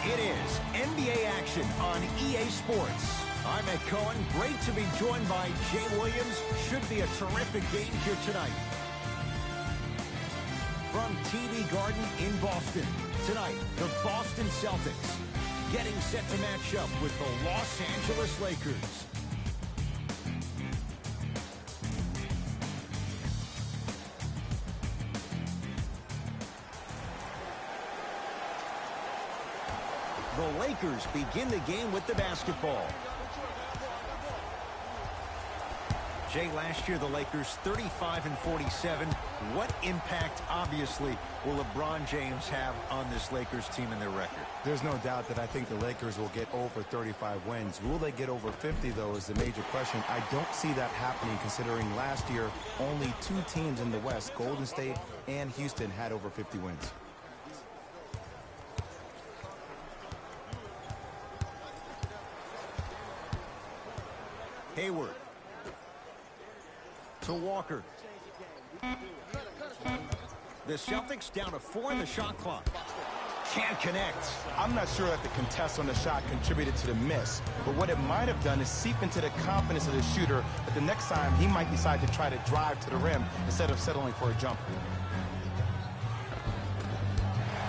It is NBA action on EA Sports. I'm Ed Cohen. Great to be joined by Jay Williams. Should be a terrific game here tonight. From TD Garden in Boston, tonight, the Boston Celtics getting set to match up with the Los Angeles Lakers. The Lakers begin the game with the basketball. Jay, last year the Lakers 35-47. What impact, obviously, will LeBron James have on this Lakers team and their record? There's no doubt that I think the Lakers will get over 35 wins. Will they get over 50, though, is the major question. I don't see that happening, considering last year only two teams in the West, Golden State and Houston, had over 50 wins. Hayward to Walker. The Celtics down to 4 in the shot clock. Can't connect. I'm not sure that the contest on the shot contributed to the miss, but what it might have done is seep into the confidence of the shooter that the next time he might decide to try to drive to the rim instead of settling for a jumper.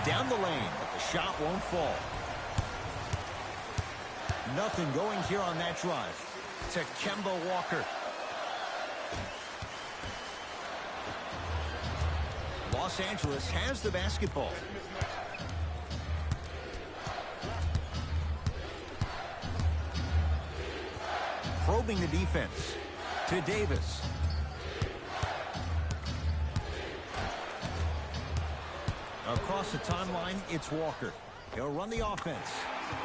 Down the lane, but the shot won't fall. Nothing going here on that drive. To Kemba Walker. Los Angeles has the basketball. Probing the defense. To Davis. Across the timeline, it's Walker. He'll run the offense.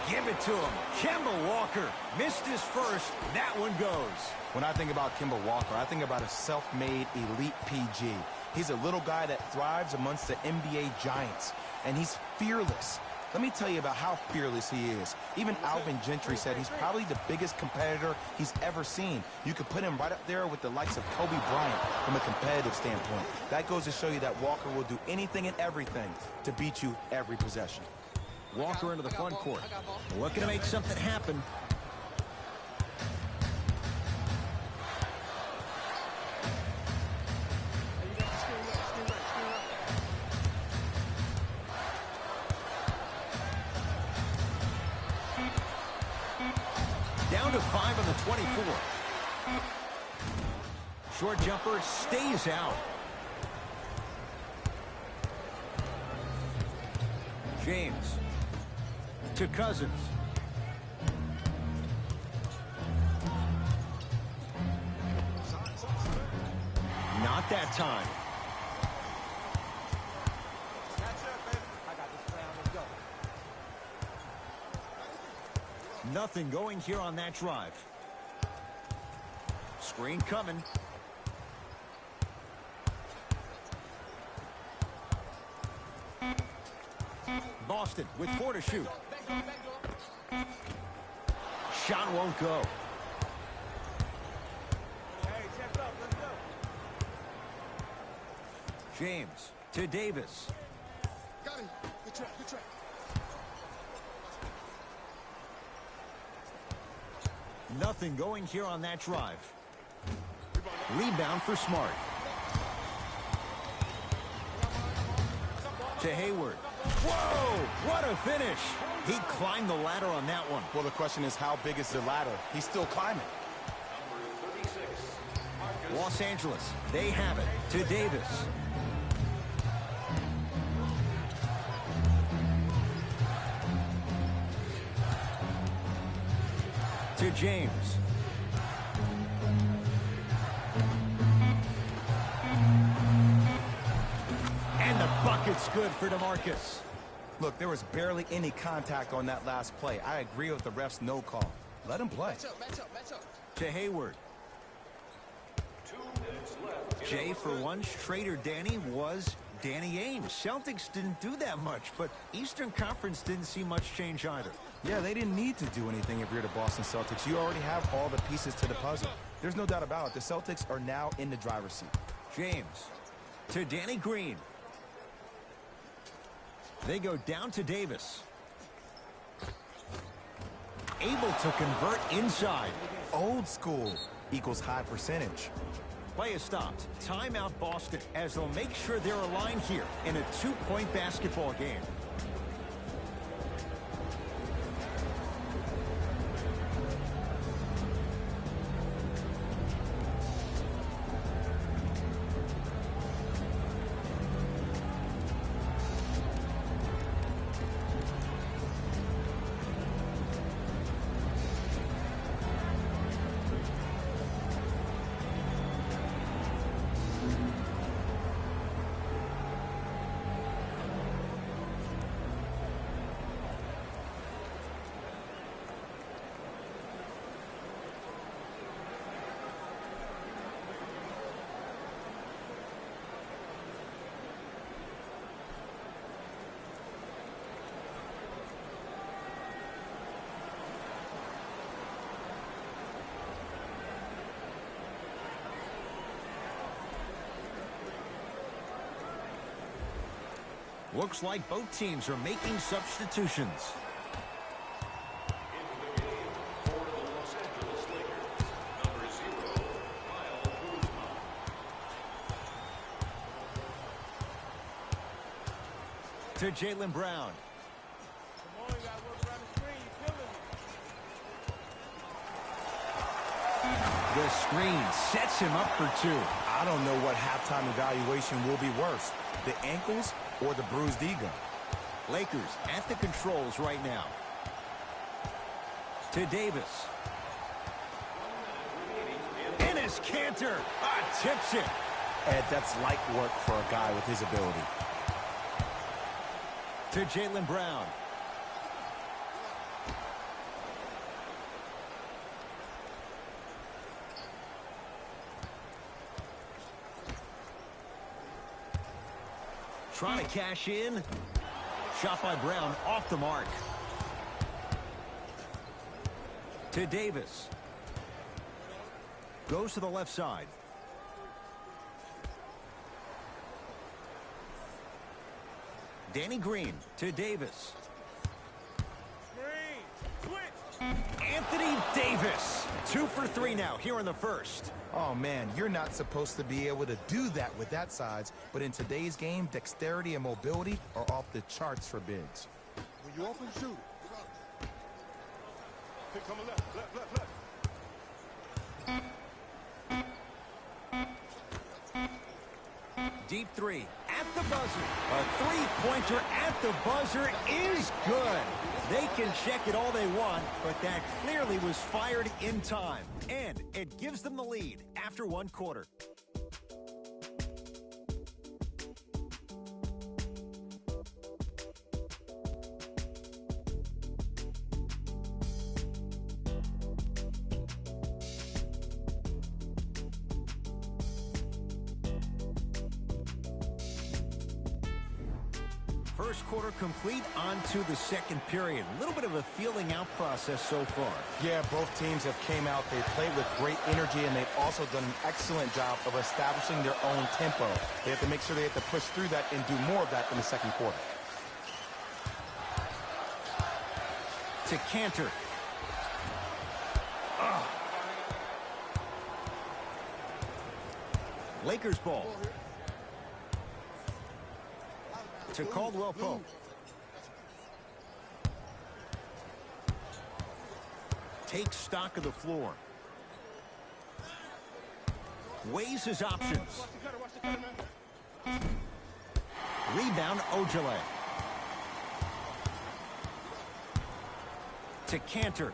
Give it to him. Kemba Walker missed his first. That one goes. When I think about Kemba Walker, I think about a self-made elite PG. He's a little guy that thrives amongst the NBA giants, and he's fearless. Let me tell you about how fearless he is. Even Alvin Gentry said he's probably the biggest competitor he's ever seen. You could put him right up there with the likes of Kobe Bryant from a competitive standpoint. That goes to show you that Walker will do anything and everything to beat you every possession. Walker into the front court. Looking to make something happen. Down to 5 on the 24. Short jumper stays out. James. To Cousins. Not that time. Nothing going here on that drive. Screen coming. Boston with 4 to shoot. Shot won't go. James to Davis. Got him. Good track, good track. Nothing going here on that drive. Rebound for Smart. To Hayward. Whoa! What a finish! He climbed the ladder on that one. Well, the question is, how big is the ladder? He's still climbing. Los Angeles, they have it. To Davis. To James. And the bucket's good for DeMarcus. Look, there was barely any contact on that last play. I agree with the ref's no call. Let him play. Match up. To Hayward. Jay, for once, Trader Danny was Danny Ainge. Celtics didn't do that much, but Eastern Conference didn't see much change either. Yeah, they didn't need to do anything if you're the Boston Celtics. You already have all the pieces to the puzzle. There's no doubt about it. The Celtics are now in the driver's seat. James to Danny Green. They go down to Davis. able to convert inside. Old school equals high percentage. Play is stopped. Timeout Boston as they'll make sure they're aligned here in a 2-point basketball game. Looks like both teams are making substitutions. To Jaylen Brown. The screen sets him up for two. I don't know what halftime evaluation will be worse, the ankles or the bruised ego. Lakers at the controls right now. To Davis. Enes Kanter tips it. Ed, that's light work for a guy with his ability. To Jaylen Brown. Trying to cash in. Shot by Brown off the mark. To Davis. Goes to the left side. Danny Green to Davis. Anthony Davis. 2 for 3 now here in the first. Oh, man, you're not supposed to be able to do that with that size, but in today's game, dexterity and mobility are off the charts for bigs. When you open, shoot it. Hey, coming left. Deep three at the buzzer. A three-pointer at the buzzer is good. They can check it all they want, but that clearly was fired in time. And it gives them the lead after 1 quarter. First quarter complete, on to the second period. A little bit of a feeling out process so far. Yeah, both teams have came out. They played with great energy, and they've also done an excellent job of establishing their own tempo. They have to make sure they have to push through that and do more of that in the second quarter. To Kanter. Lakers ball. To Caldwell Pope. Takes stock of the floor. Weighs his options. Rebound Ojale. To Kanter.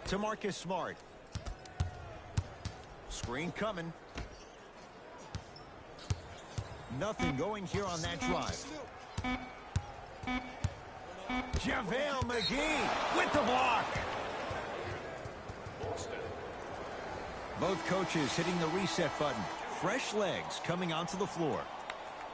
To Marcus Smart. Screen coming. Nothing going here on that drive. JaVale McGee with the block. Both coaches hitting the reset button. Fresh legs coming onto the floor.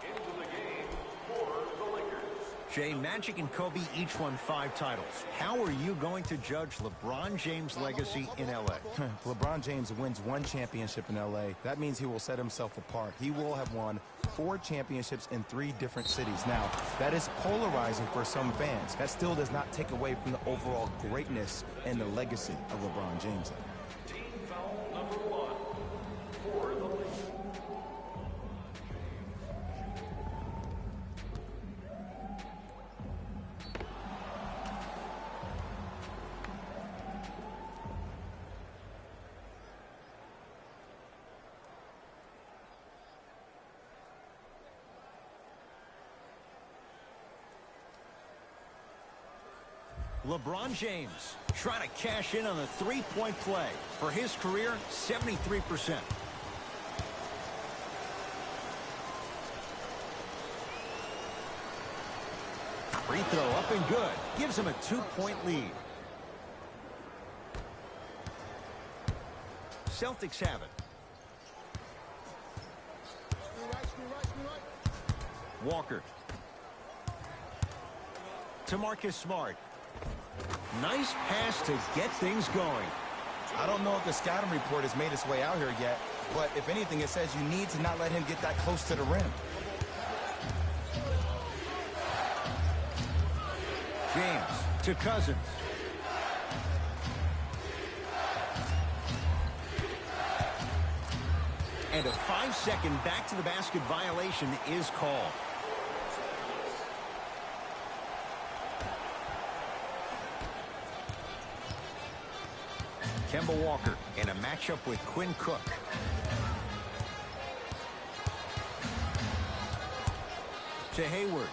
Into the game for the Lakers, Jay, Magic and Kobe each won 5 titles. How are you going to judge LeBron James' legacy in L.A.? If LeBron James wins 1 championship in L.A., that means he will set himself apart. He will have won 4 championships in 3 different cities. Now, that is polarizing for some fans. That still does not take away from the overall greatness and the legacy of LeBron James. Team foul number 1 for the league. LeBron James trying to cash in on the three-point play. For his career, 73%. Free throw up and good. Gives him a 2-point lead. Celtics have it. Walker. To Marcus Smart. Nice pass to get things going. I don't know if the scouting report has made its way out here yet, but if anything, it says you need to not let him get that close to the rim. James to Cousins. And a 5-second back-to-the-basket violation is called. Kemba Walker in a matchup with Quinn Cook. To Hayward.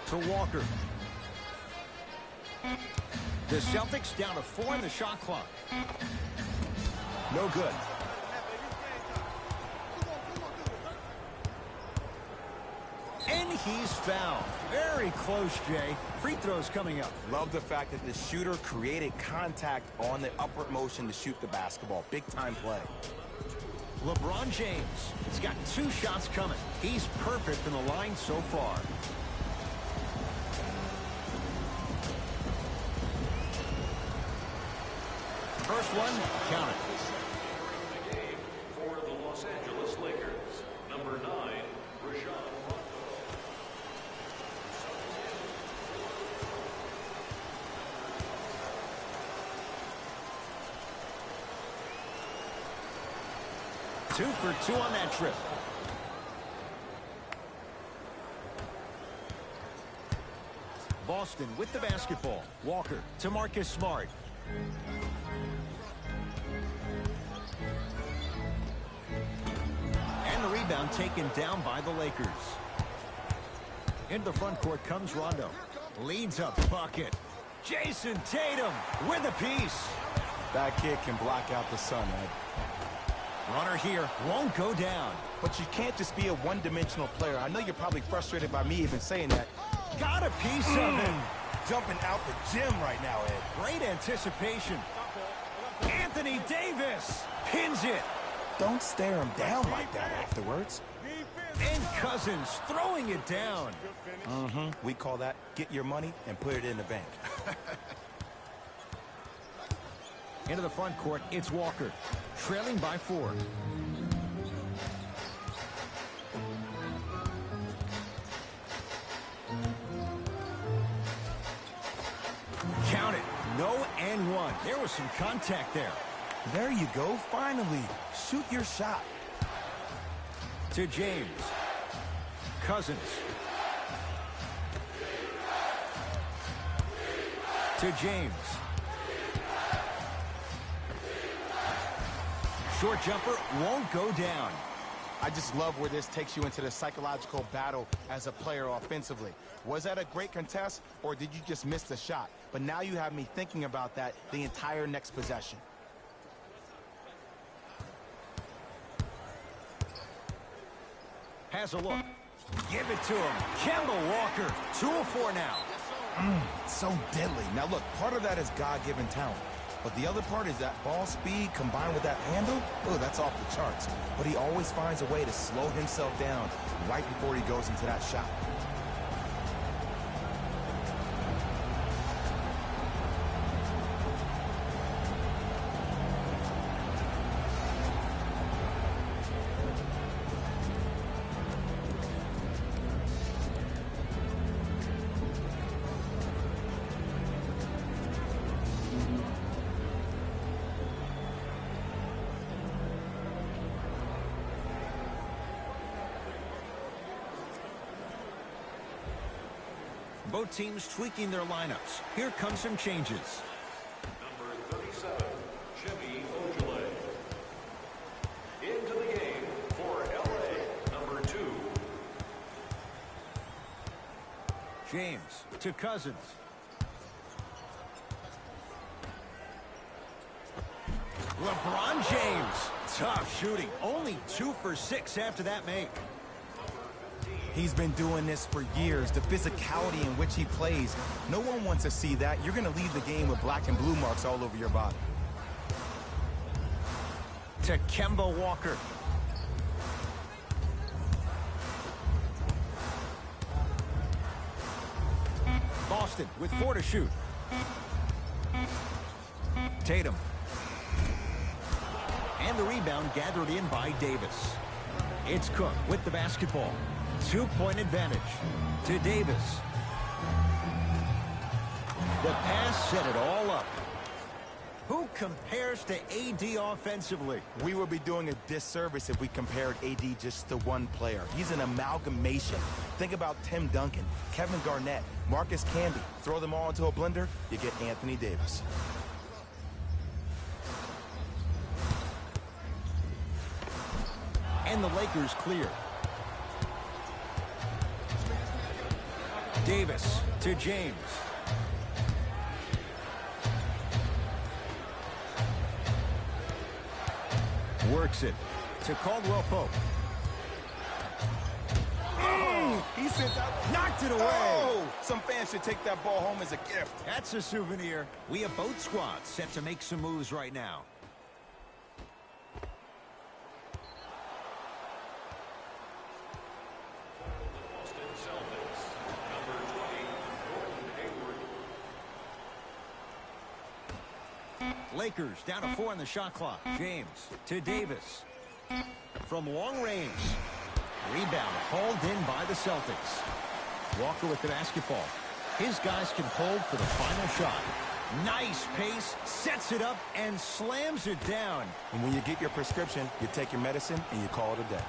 To Walker. The Celtics down to 4 in the shot clock. No good. And he's fouled. Very close, Jay. Free throws coming up. Love the fact that the shooter created contact on the upward motion to shoot the basketball. Big time play. LeBron James has got 2 shots coming. He's perfect from the line so far. First one, count it. The game for the Los Angeles Lakers, number 9, Rajon Rondo. Two for 2 on that trip. Boston with the basketball. Walker to Marcus Smart. And the rebound taken down by the Lakers. Into the front court comes Rondo. Leads a bucket. Jason Tatum with a piece. That kid can block out the sun, Ed. Runner here won't go down. But you can't just be a one-dimensional player. I know you're probably frustrated by me even saying that. Got a piece of it. Jumping out the gym right now, Ed. Great anticipation. Anthony Davis pins it. Don't stare him down like that afterwards. And Cousins throwing it down. We call that get your money and put it in the bank. Into the front court, it's Walker. Trailing by 4. Count it. No and 1. There was some contact there. There you go. Finally. Shoot your shot. To James. Cousins. To James. Short jumper won't go down. I just love where this takes you into the psychological battle as a player offensively. Was that a great contest, or did you just miss the shot? But now you have me thinking about that the entire next possession. Has a look. Give it to him. Kemba Walker. 2 of 4 now. So deadly. Now look, part of that is God-given talent. But the other part is that ball speed combined with that handle, oh, that's off the charts. But he always finds a way to slow himself down right before he goes into that shot. Both teams tweaking their lineups. Here come some changes. Number 37, Jimmy Ojale. Into the game for LA, number 2. James to Cousins. LeBron James. Tough shooting. Only 2 for 6 after that make. He's been doing this for years. The physicality in which he plays. No one wants to see that. You're going to leave the game with black and blue marks all over your body. To Kemba Walker. Boston with 4 to shoot. Tatum. And the rebound gathered in by Davis. It's Cook with the basketball. 2-point advantage to Davis. The pass set it all up. Who compares to AD offensively? We would be doing a disservice if we compared AD just to one player. He's an amalgamation. Think about Tim Duncan, Kevin Garnett, Marcus Camby. Throw them all into a blender, you get Anthony Davis. And the Lakers clear. Davis to James. Works it to Caldwell Pope. He sent that. Knocked it away. Oh, some fans should take that ball home as a gift. That's a souvenir. We have both squads set to make some moves right now. Boston Celtics, number 20, Gordon Hayward. Lakers down to 4 on the shot clock. James to Davis. From long range. Rebound hauled in by the Celtics. Walker with the basketball. His guys can hold for the final shot. Nice pace, sets it up, and slams it down. And when you get your prescription, you take your medicine and you call it a day.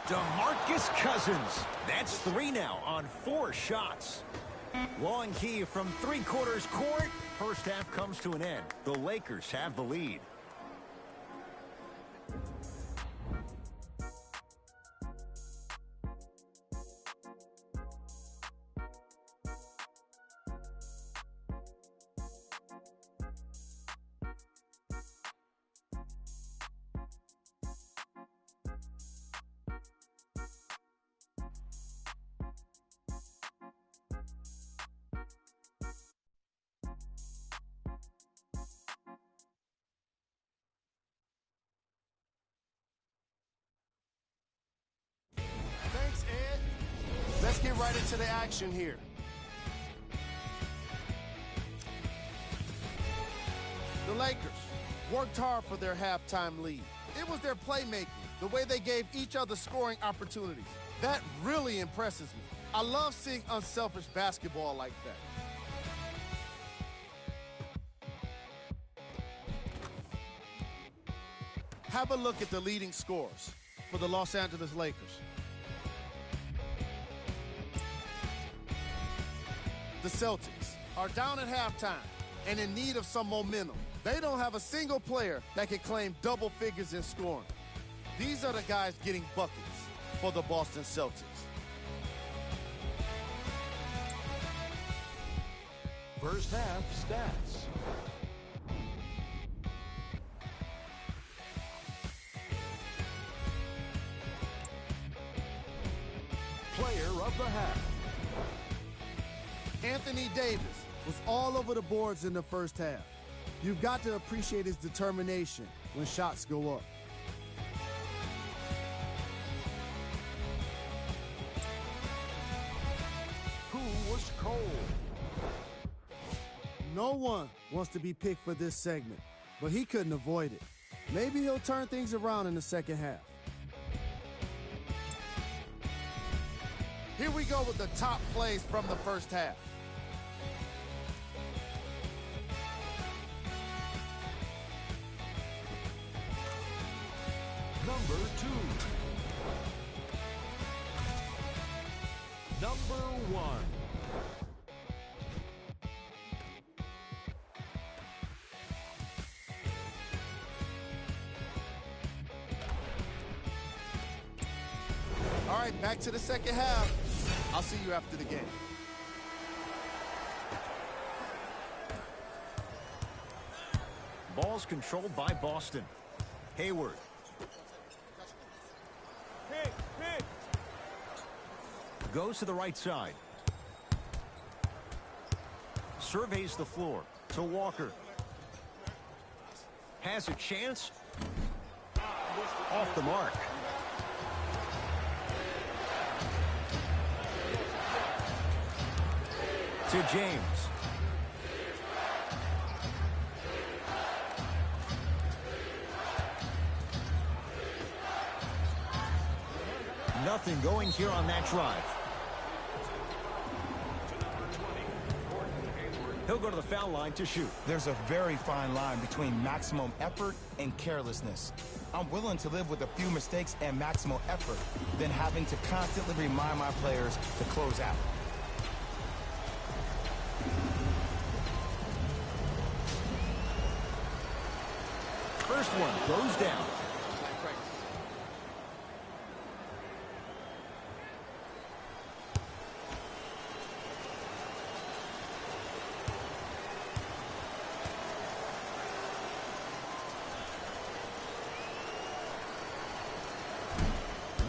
DeMarcus Cousins. That's 3 now on 4 shots. Long key from 3/4 court. First half comes to an end. The Lakers have the lead. Thanks, Ed. Let's get right into the action here. The Lakers worked hard for their halftime lead. It was their playmaking, the way they gave each other scoring opportunities. That really impresses me. I love seeing unselfish basketball like that. Have a look at the leading scorers for the Los Angeles Lakers. The Celtics are down at halftime and in need of some momentum. They don't have a single player that can claim double figures in scoring. These are the guys getting buckets for the Boston Celtics. First half stats. player of the half. Anthony Davis was all over the boards in the first half. You've got to appreciate his determination when shots go up. Who was cold? No one wants to be picked for this segment, but he couldn't avoid it. Maybe he'll turn things around in the second half. Here we go with the top plays from the first half. Number 2. Number 1. All right, back to the second half. I'll see you after the game. Ball's controlled by Boston. Hayward. Goes to the right side. Surveys the floor to Walker. Has a chance. Off the mark. To James. Nothing going here on that drive. He'll go to the foul line to shoot. There's a very fine line between maximum effort and carelessness. I'm willing to live with a few mistakes and maximal effort than having to constantly remind my players to close out. First one goes down.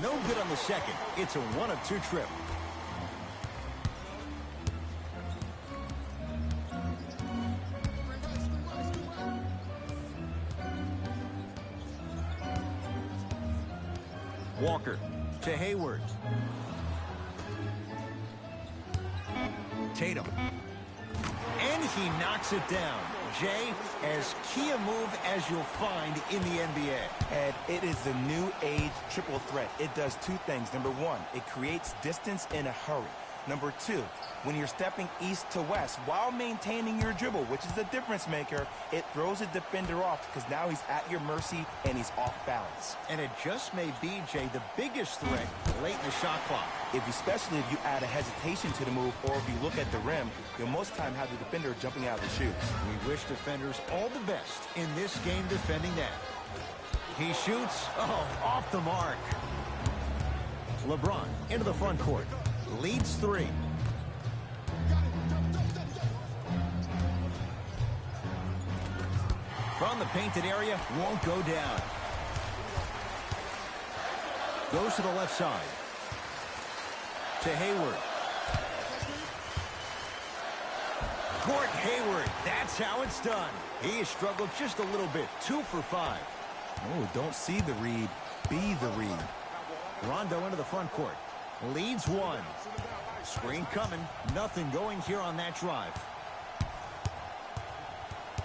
No good on the second. It's a 1-of-2 trip. Walker to Hayward. Tatum. And he knocks it down. Jay, as key a move as you'll find in the NBA. And it is the new age triple threat. It does two things. Number one, it creates distance in a hurry. Number two, when you're stepping east to west while maintaining your dribble, which is the difference maker, it throws a defender off because now he's at your mercy and he's off balance. And it just may be, Jay, the biggest threat late in the shot clock. Especially if you add a hesitation to the move, or if you look at the rim, you'll most time have the defender jumping out of the shoes. We wish defenders all the best in this game defending that. He shoots. Oh, off the mark. LeBron into the front court. Leads 3. From the painted area, won't go down. Goes to the left side. To Hayward. Gordon Hayward, that's how it's done. He has struggled just a little bit. 2 for 5. Oh, don't see the read, be the read. Rondo into the front court. Leads 1. Screen coming. Nothing going here on that drive.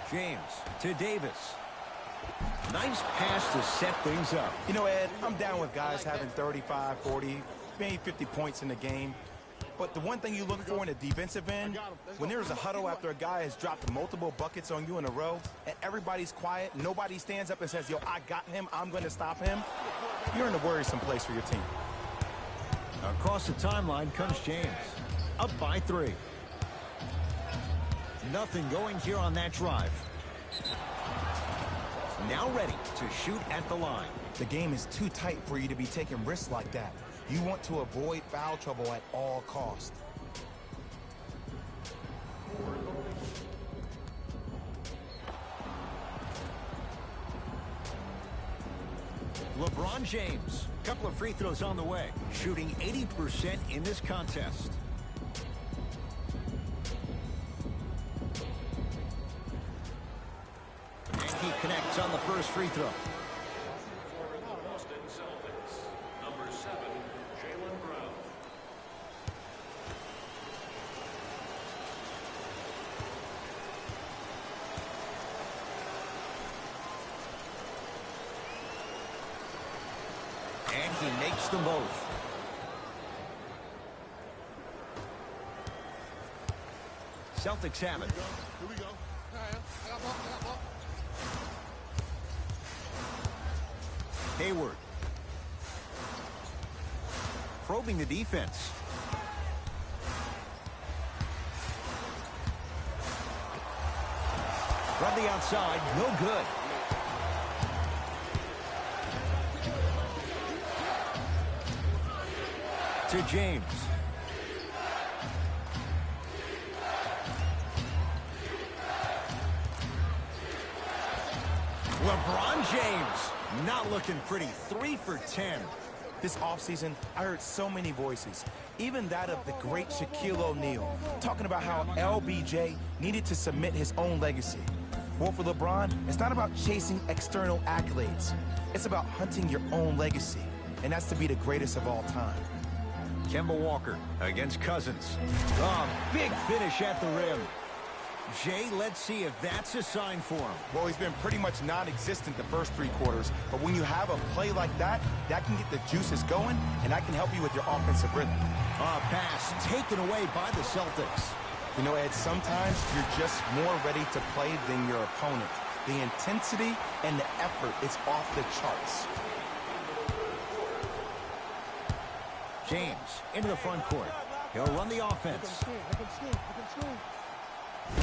James to Davis. Nice pass to set things up. You know, Ed, I'm down with guys having 35, 40, maybe 50 points in the game. But the one thing you look for in a defensive end, when there's a huddle after a guy has dropped multiple buckets on you in a row, and everybody's quiet, nobody stands up and says, yo, I got him, I'm going to stop him, you're in a worrisome place for your team. Across the timeline comes James. Up by 3. Nothing going here on that drive. Now ready to shoot at the line. The game is too tight for you to be taking risks like that. You want to avoid foul trouble at all costs. LeBron James Couple of free throws on the way. Shooting 80% in this contest. And he connects on the first free throw. For the Boston Celtics, number 7, Jaylen Brown. And he makes them both. Celtics have it. Here we go. Hayward. Probing the defense. From the outside, no good. To James. LeBron James not looking pretty. 3 for 10. This offseason, I heard so many voices, even that of the great Shaquille O'Neal, talking about how LBJ needed to submit his own legacy. Well, for LeBron, it's not about chasing external accolades. It's about hunting your own legacy, and that's to be the greatest of all time. Kemba Walker against Cousins. Oh, big finish at the rim. Jay, let's see if that's a sign for him. Well, he's been pretty much non-existent the first 3 quarters, but when you have a play like that, that can get the juices going, and that can help you with your offensive rhythm. Pass taken away by the Celtics. You know, Ed, sometimes you're just more ready to play than your opponent. The intensity and the effort is off the charts. James into the front court. He'll run the offense.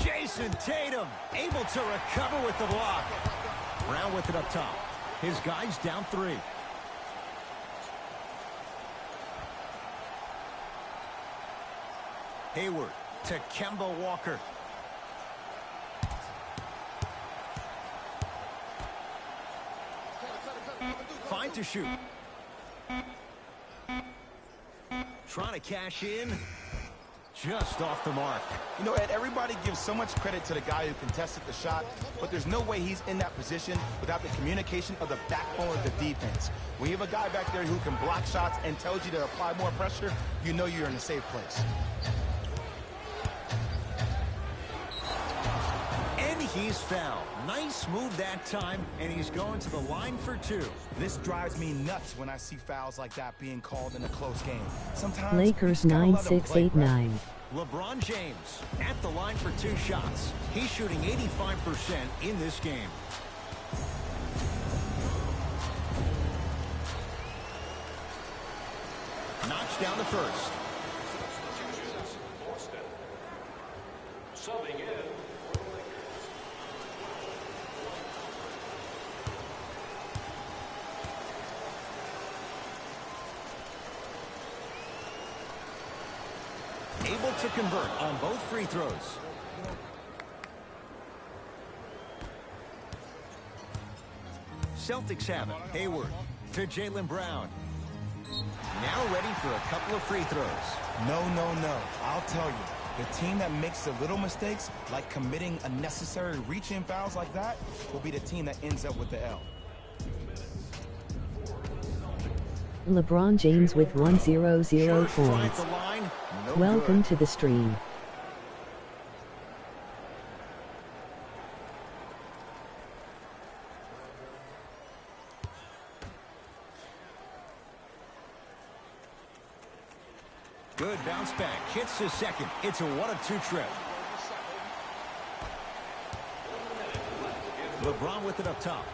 Jason Tatum able to recover with the block. Brown with it up top. His guys down 3. Hayward to Kemba Walker. Fine to shoot. Trying to cash in. Just off the mark. You know, Ed, everybody gives so much credit to the guy who contested the shot, but there's no way he's in that position without the communication of the backbone of the defense. When you have a guy back there who can block shots and tells you to apply more pressure, you know you're in a safe place. And he's fouled. Nice move that time, and he's going to the line for 2. This drives me nuts when I see fouls like that being called in a close game. Sometimes Lakers 9-6-8-9. LeBron James at the line for 2 shots. He's shooting 85% in this game. Knocks down the first. Boston. Subbing in for the Lakers. Able to convert on both free throws. Celtics have it. Hayward to Jaylen Brown. Now ready for a couple of free throws. No. I'll tell you, the team that makes the little mistakes, like committing unnecessary reach-in fouls like that, will be the team that ends up with the L. LeBron James with 100 Tried points. the line. No Welcome good. to the stream. Good bounce back. Hits his second. It's a 1-2 trip. LeBron with it up top.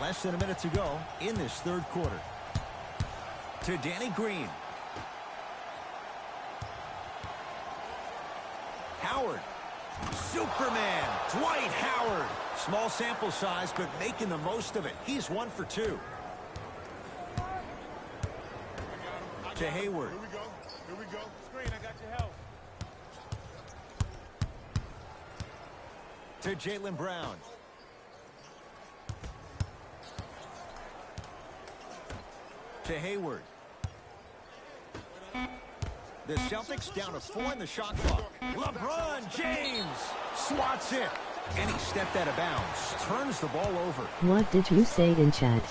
Less than a minute to go in this 3rd quarter. To Danny Green. Howard. Superman. Dwight Howard. Small sample size, but making the most of it. He's 1 for 2. To Hayward. Here we go. Screen, I got your help. To Jaylen Brown. To to Hayward. The Celtics down to 4 in the shot clock. LeBron James swats it. And he stepped out of bounds. Turns the ball over. What did you say in chat?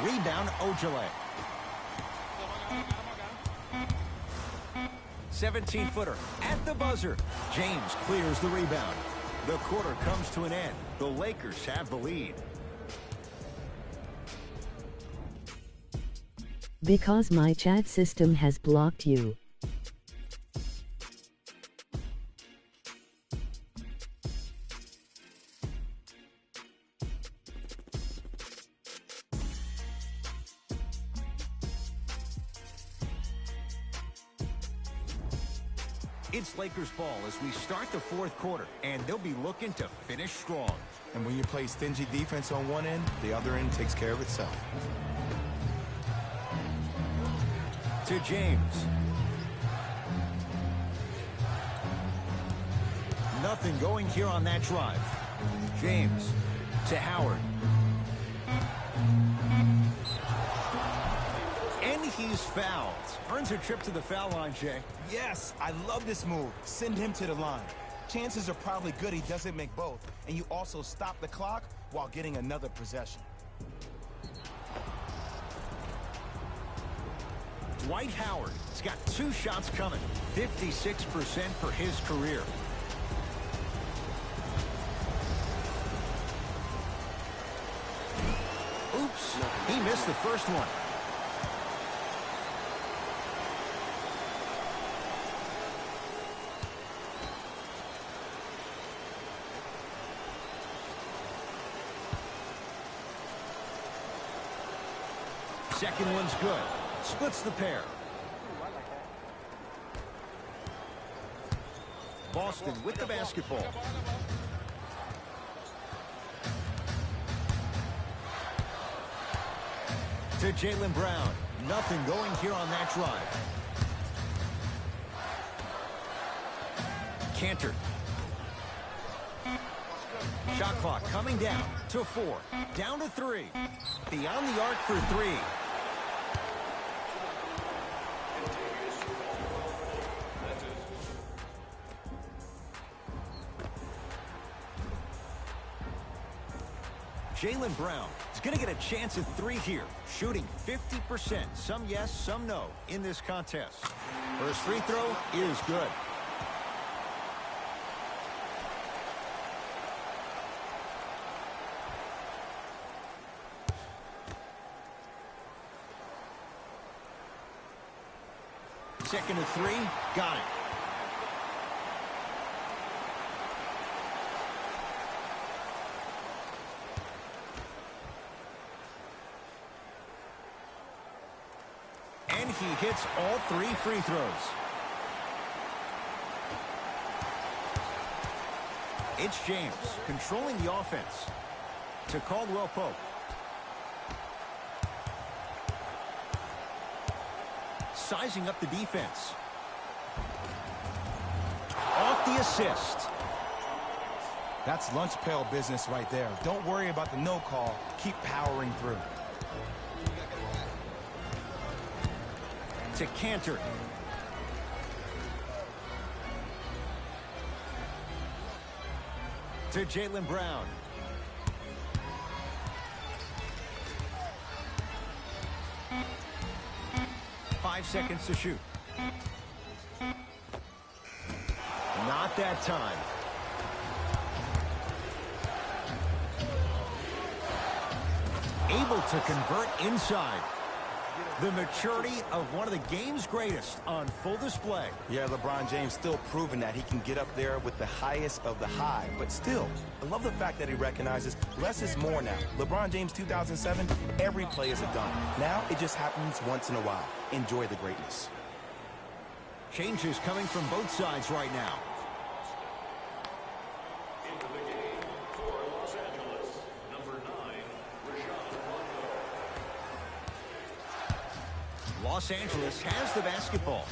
Rebound, Ojale. 17-footer at the buzzer. James clears the rebound. The quarter comes to an end. The Lakers have the lead. Because my chat system has blocked you. It's Lakers ball as we start the fourth quarter, and they'll be looking to finish strong. And when you play stingy defense on one end, the other end takes care of itself. To James. Nothing going here on that drive. James to Howard. And he's fouled. Earns a trip to the foul line, Jay. Yes, I love this move. Send him to the line. Chances are probably good he doesn't make both, and you also stop the clock while getting another possession. Dwight Howard has got 2 shots coming. 56% for his career. Oops, he missed the first one. Second one's good. Splits the pair. Boston with the basketball. To Jaylen Brown. Nothing going here on that drive. Cantor. Shot clock coming down to 4. Down to 3. Beyond the arc for 3. Jaylen Brown is going to get a chance at 3 here, shooting 50%. Some yes, some no in this contest. First free throw is good. Second to 3, got it. And he hits all 3 free throws. It's James controlling the offense. To Caldwell Pope. Sizing up the defense. Off the assist. That's lunch pail business right there. Don't worry about the no call. Keep powering through. To Cantor. To Jaylen Brown. Five seconds to shoot. Not that time. Able to convert inside. The maturity of one of the game's greatest on full display. Yeah, LeBron James still proving that he can get up there with the highest of the high. But still, I love the fact that he recognizes less is more now. LeBron James 2007, every play is a dunk. Now it just happens once in a while. Enjoy the greatness. Changes coming from both sides right now. Into the game for Los Angeles, number Los Angeles has the basketball.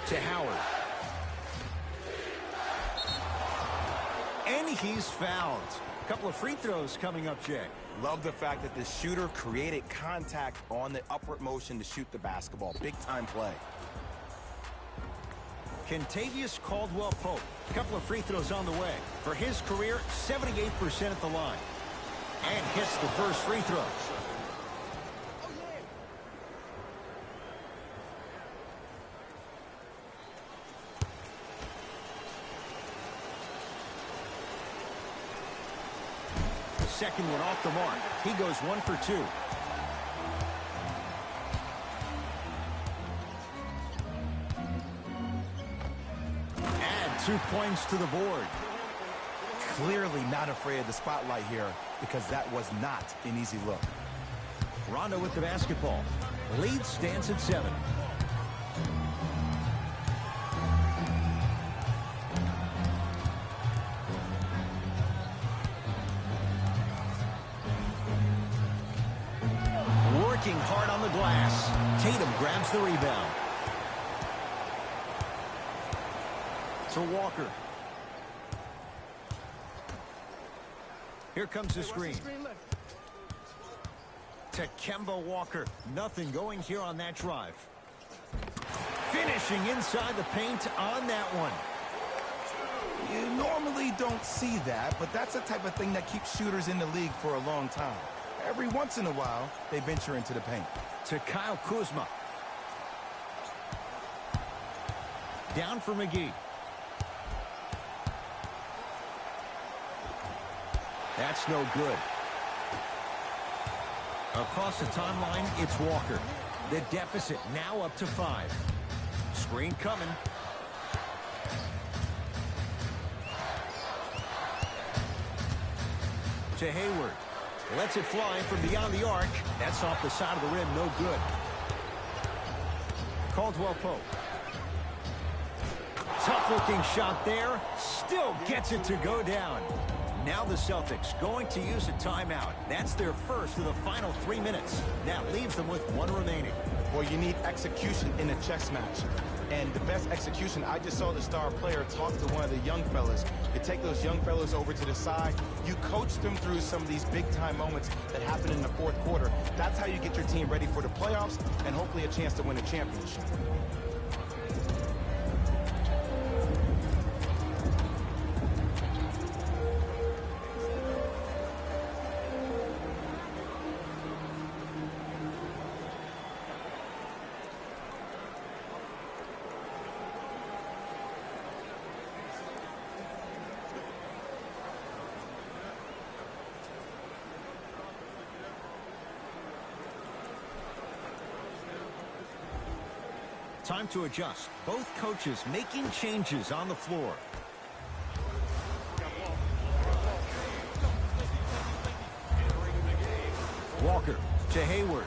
To Howard. And he's fouled. A couple of free throws coming up, Jay. Love the fact that the shooter created contact on the upward motion to shoot the basketball. Big-time play. Kentavious Caldwell-Pope. A couple of free throws on the way. For his career, 78% at the line. And hits the first free throw. Second one off the mark. He goes 1 for 2. Add 2 points to the board. Clearly not afraid of the spotlight here because that was not an easy look. Rondo with the basketball. Lead stands at 7. Working hard on the glass. Tatum grabs the rebound. To Walker. Here comes the screen. To Kemba Walker. Nothing going here on that drive. Finishing inside the paint on that one. You normally don't see that, but that's the type of thing that keeps shooters in the league for a long time. Every once in a while, they venture into the paint. To Kyle Kuzma. Down for McGee. That's no good. Across the timeline, it's Walker. The deficit now up to 5. Screen coming. To Hayward. Lets it fly from beyond the arc. That's off the side of the rim, no good. Caldwell-Pope. Tough-looking shot there. Still gets it to go down. Now the Celtics going to use a timeout. That's their first of the final 3 minutes. That leaves them with 1 remaining. Well, you need execution in a chess match. And the best execution, I just saw the star player talk to one of the young fellas. You take those young fellas over to the side. You coach them through some of these big-time moments that happen in the fourth quarter. That's how you get your team ready for the playoffs and hopefully a chance to win a championship. Time to adjust. Both coaches making changes on the floor. Walker to Hayward.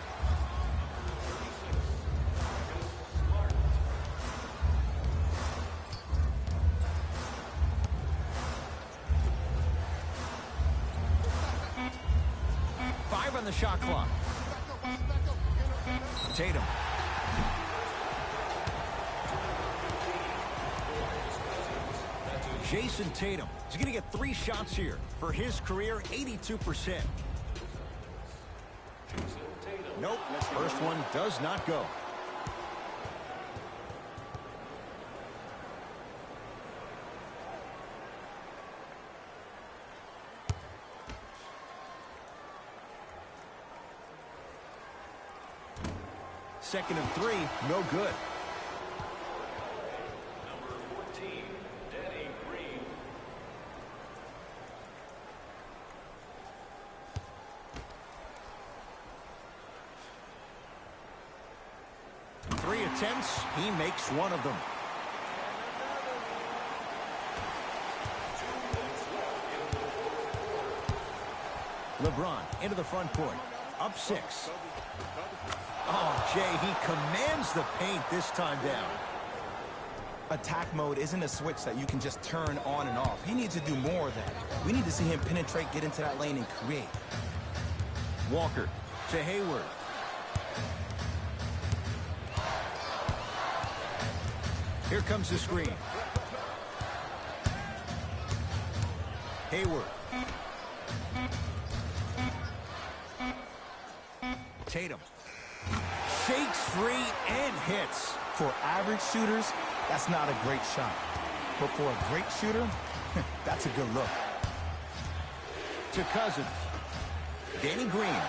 Five on the shot clock. Tatum. Jason Tatum is going to get 3 shots here. For his career, 82%. Nope, first one does not go. Second and 3, no good. Attempts, he makes one of them. LeBron into the front court. Up 6. Oh, Jay, he commands the paint this time down. Attack mode isn't a switch that you can just turn on and off. He needs to do more of that. We need to see him penetrate, get into that lane, and create. Walker to Hayward. Here comes the screen. Hayward. Tatum. Shakes free and hits. For average shooters, that's not a great shot. But for a great shooter, that's a good look. To Cousins. Danny Green.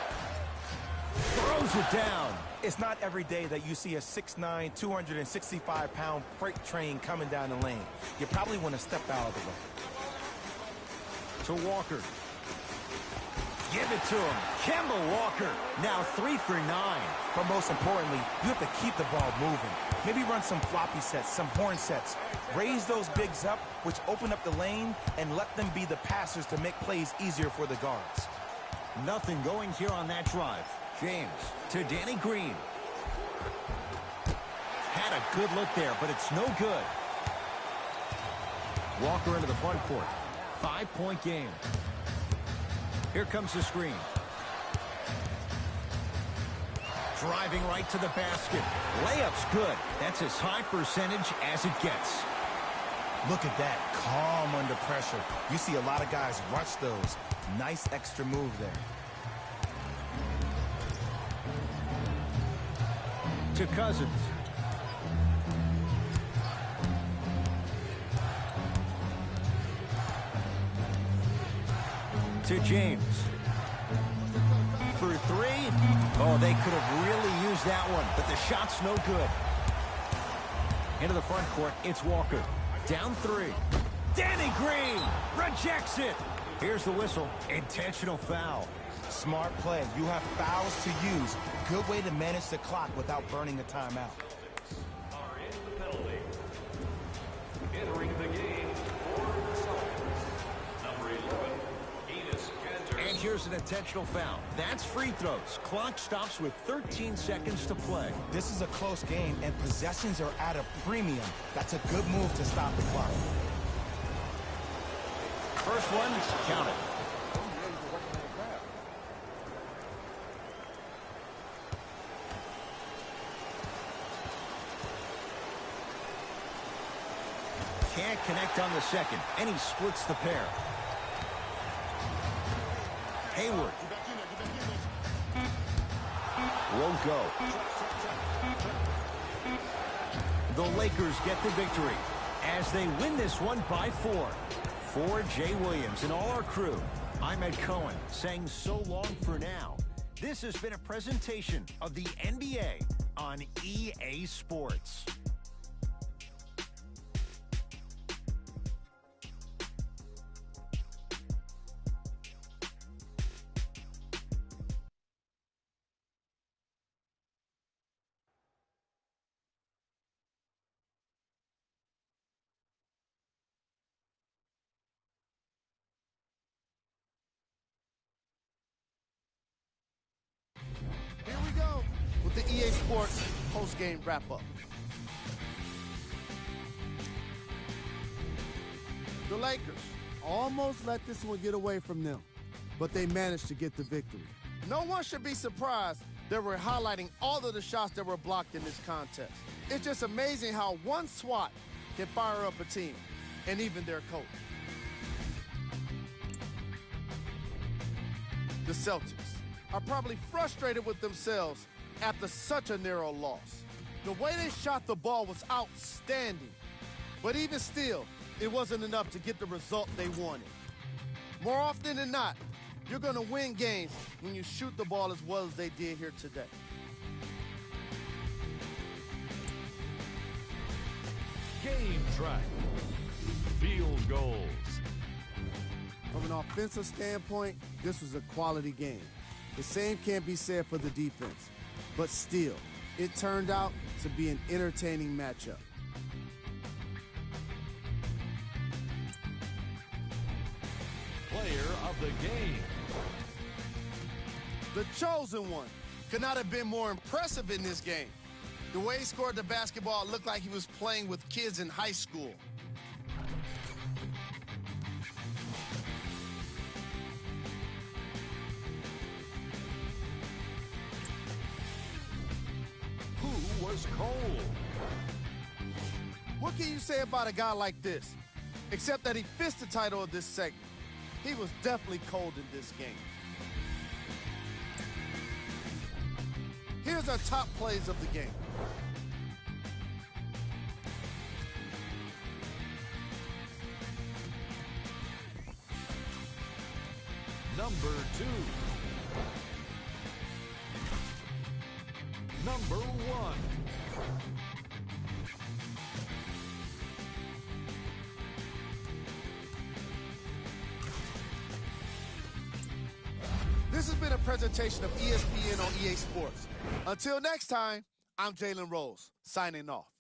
Throws it down. It's not every day that you see a 6'9", 265-pound freight train coming down the lane. You probably want to step out of the way. To Walker. Give it to him. Kemba Walker. Now 3 for 9. But most importantly, you have to keep the ball moving. Maybe run some floppy sets, some horn sets. Raise those bigs up, which open up the lane, and let them be the passers to make plays easier for the guards. Nothing going here on that drive. James to Danny Green. Had a good look there, but it's no good. Walker into the front court. 5-point game. Here comes the screen. Driving right to the basket. Layup's good. That's as high percentage as it gets. Look at that, calm under pressure. You see a lot of guys rush those. Nice extra move there. To Cousins. To James. For 3. Oh, they could have really used that one, but the shot's no good. Into the front court, it's Walker. Down 3. Danny Green rejects it. Here's the whistle. Intentional foul. Smart play. You have fouls to use. Good way to manage the clock without burning a timeout. Are in the penalty. Entering the game for the Celtics. Number 11, Enes Kanter. And here's an intentional foul. That's free throws. Clock stops with 13 seconds to play. This is a close game, and possessions are at a premium. That's a good move to stop the clock. First one, count it. Can't connect on the second, and he splits the pair. Hayward. Won't go. The Lakers get the victory as they win this one by 4. For Jay Williams and all our crew, I'm Ed Cohen saying so long for now. This has been a presentation of the NBA on EA Sports. Here we go with the EA Sports post-game wrap-up. The Lakers almost let this one get away from them, but they managed to get the victory. No one should be surprised that we're highlighting all of the shots that were blocked in this contest. It's just amazing how one swat can fire up a team, and even their coach. The Celtics are probably frustrated with themselves after such a narrow loss. The way they shot the ball was outstanding, but even still, it wasn't enough to get the result they wanted. More often than not, you're going to win games when you shoot the ball as well as they did here today. Game track. Field goals. From an offensive standpoint, this was a quality game. The same can't be said for the defense, but still, it turned out to be an entertaining matchup. Player of the game. The chosen one could not have been more impressive in this game. The way he scored the basketball looked like he was playing with kids in high school. Who was cold? What can you say about a guy like this? Except that he fits the title of this segment. He was definitely cold in this game. Here's our top plays of the game. Number 2. Number 1. This has been a presentation of ESPN on EA Sports. Until next time, I'm Jalen Rose, signing off.